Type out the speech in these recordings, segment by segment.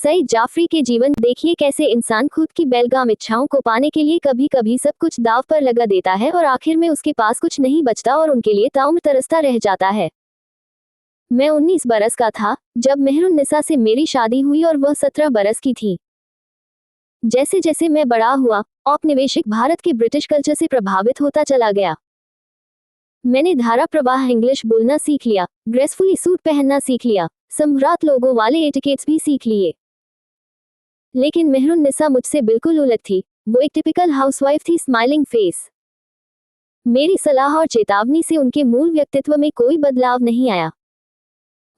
सईद जाफरी के जीवन देखिए कैसे इंसान खुद की बेलगाम इच्छाओं को पाने के लिए कभी कभी सब कुछ दांव पर लगा देता है और आखिर में उसके पास कुछ नहीं बचता और उनके लिए ताउम्र तरसता रह जाता है। मैं 19 बरस का था जब मेहरुन्निसा से मेरी शादी हुई और वह 17 बरस की थी। जैसे जैसे मैं बड़ा हुआ, औपनिवेशिक भारत के ब्रिटिश कल्चर से प्रभावित होता चला गया। मैंने धारा प्रवाह इंग्लिश बोलना सीख लिया, ग्रेसफुली सूट पहनना सीख लिया, सम्राट लोगों वाले एटिकेट्स भी सीख लिए। लेकिन मेहरुन्निसा मुझसे बिल्कुल उलट थी। वो एक टिपिकल हाउसवाइफ थी, स्माइलिंग फेस। मेरी सलाह और चेतावनी से उनके मूल व्यक्तित्व में कोई बदलाव नहीं आया।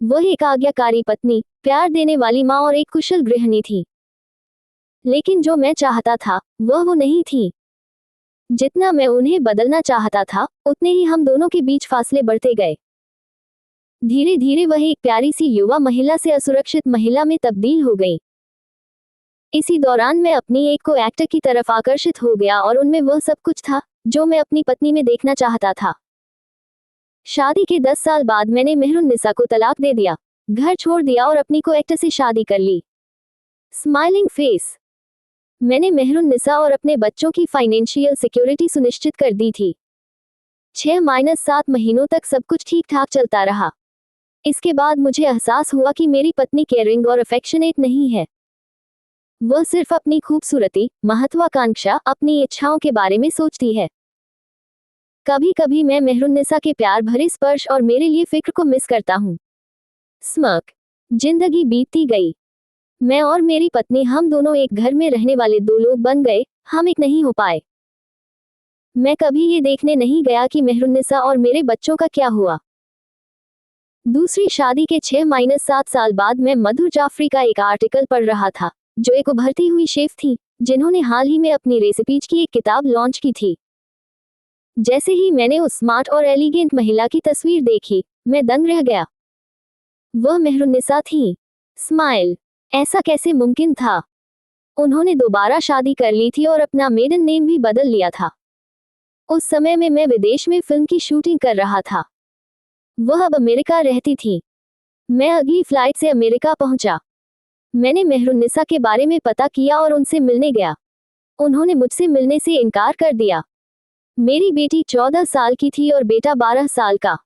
वह एक आज्ञाकारी पत्नी, प्यार देने वाली माँ और एक कुशल गृहिणी थी। लेकिन जो मैं चाहता था वह वो नहीं थी। जितना मैं उन्हें बदलना चाहता था उतने ही हम दोनों के बीच फासले बढ़ते गए। धीरे धीरे वह एक प्यारी सी युवा महिला से असुरक्षित महिला में तब्दील हो गई। इसी दौरान मैं अपनी एक को एक्टर की तरफ आकर्षित हो गया और उनमें वह सब कुछ था जो मैं अपनी पत्नी में देखना चाहता था। शादी के 10 साल बाद मैंने मेहरुन्निसा को तलाक दे दिया, घर छोड़ दिया और अपनी को एक्टर से शादी कर ली। Smiling face. मैंने मेहरुन्निसा और अपने बच्चों की फाइनेंशियल सिक्योरिटी सुनिश्चित कर दी थी। 6-7 महीनों तक सब कुछ ठीक ठाक चलता रहा। इसके बाद मुझे एहसास हुआ कि मेरी पत्नी केयरिंग और अफेक्शनेट नहीं है। वह सिर्फ अपनी खूबसूरती, महत्वाकांक्षा, अपनी इच्छाओं के बारे में सोचती है। कभी कभी मैं मेहरुन्निसा के प्यार भरे स्पर्श और मेरे लिए फिक्र को मिस करता हूँ। स्मर्क। जिंदगी बीतती गई। मैं और मेरी पत्नी, हम दोनों एक घर में रहने वाले दो लोग बन गए, हम एक नहीं हो पाए। मैं कभी ये देखने नहीं गया कि मेहरुन्निसा और मेरे बच्चों का क्या हुआ। दूसरी शादी के 6-7 साल बाद मैं मधुर जाफरी का एक आर्टिकल पढ़ रहा था, जो एक उभरती हुई शेफ थी जिन्होंने हाल ही में अपनी रेसिपीज की एक किताब लॉन्च की थी। जैसे ही मैंने उस स्मार्ट और एलिगेंट महिला की तस्वीर देखी, मैं दंग रह गया। वह मेहरुन्निसा थी। स्माइल। ऐसा कैसे मुमकिन था? उन्होंने दोबारा शादी कर ली थी और अपना मेडन नेम भी बदल लिया था। उस समय में मैं विदेश में फिल्म की शूटिंग कर रहा था। वह अब अमेरिका रहती थी। मैं अगली फ्लाइट से अमेरिका पहुंचा। मैंने मेहरुन्निसा के बारे में पता किया और उनसे मिलने गया। उन्होंने मुझसे मिलने से इनकार कर दिया। मेरी बेटी 14 साल की थी और बेटा 12 साल का।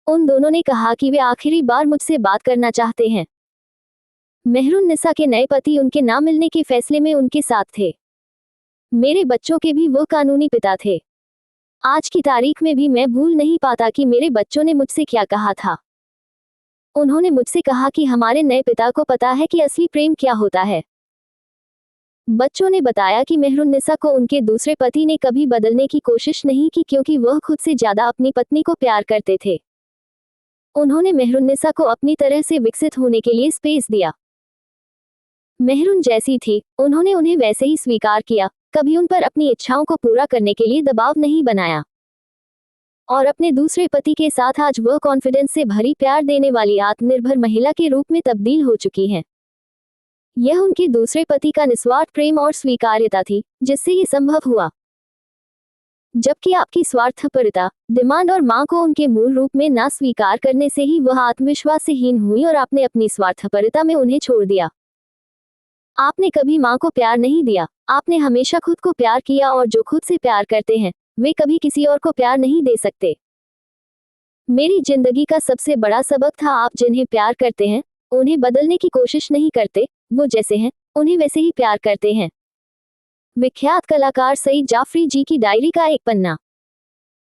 उन दोनों ने कहा कि वे आखिरी बार मुझसे बात करना चाहते हैं। मेहरुन्निसा के नए पति उनके ना मिलने के फैसले में उनके साथ थे। मेरे बच्चों के भी वो कानूनी पिता थे। आज की तारीख में भी मैं भूल नहीं पाता कि मेरे बच्चों ने मुझसे क्या कहा था। उन्होंने मुझसे कहा कि हमारे नए पिता को पता है कि असली प्रेम क्या होता है। बच्चों ने बताया कि मेहरुन्निसा को उनके दूसरे पति ने कभी बदलने की कोशिश नहीं की क्योंकि वह खुद से ज्यादा अपनी पत्नी को प्यार करते थे। उन्होंने मेहरुन्निसा को अपनी तरह से विकसित होने के लिए स्पेस दिया। मेहरुन जैसी थी, उन्होंने उन्हें वैसे ही स्वीकार किया, कभी उन पर अपनी इच्छाओं को पूरा करने के लिए दबाव नहीं बनाया। और अपने दूसरे पति के साथ आज वह कॉन्फिडेंस से भरी, प्यार देने वाली, आत्मनिर्भर महिला के रूप में तब्दील हो चुकी हैं। यह उनके दूसरे पति का निस्वार्थ प्रेम और स्वीकार्यता थी जिससे ये संभव हुआ। जबकि आपकी स्वार्थपरता, डिमांड और मां को उनके मूल रूप में ना स्वीकार करने से ही वह आत्मविश्वास से हीन हुई और आपने अपनी स्वार्थपरता में उन्हें छोड़ दिया। आपने कभी मां को प्यार नहीं दिया, आपने हमेशा खुद को प्यार किया और जो खुद से प्यार करते हैं वे कभी किसी और को प्यार नहीं दे सकते। मेरी जिंदगी का सबसे बड़ा सबक था, आप जिन्हें प्यार करते हैं उन्हें बदलने की कोशिश नहीं करते, वो जैसे हैं उन्हें वैसे ही प्यार करते हैं। विख्यात कलाकार सईद जाफरी जी की डायरी का एक पन्ना।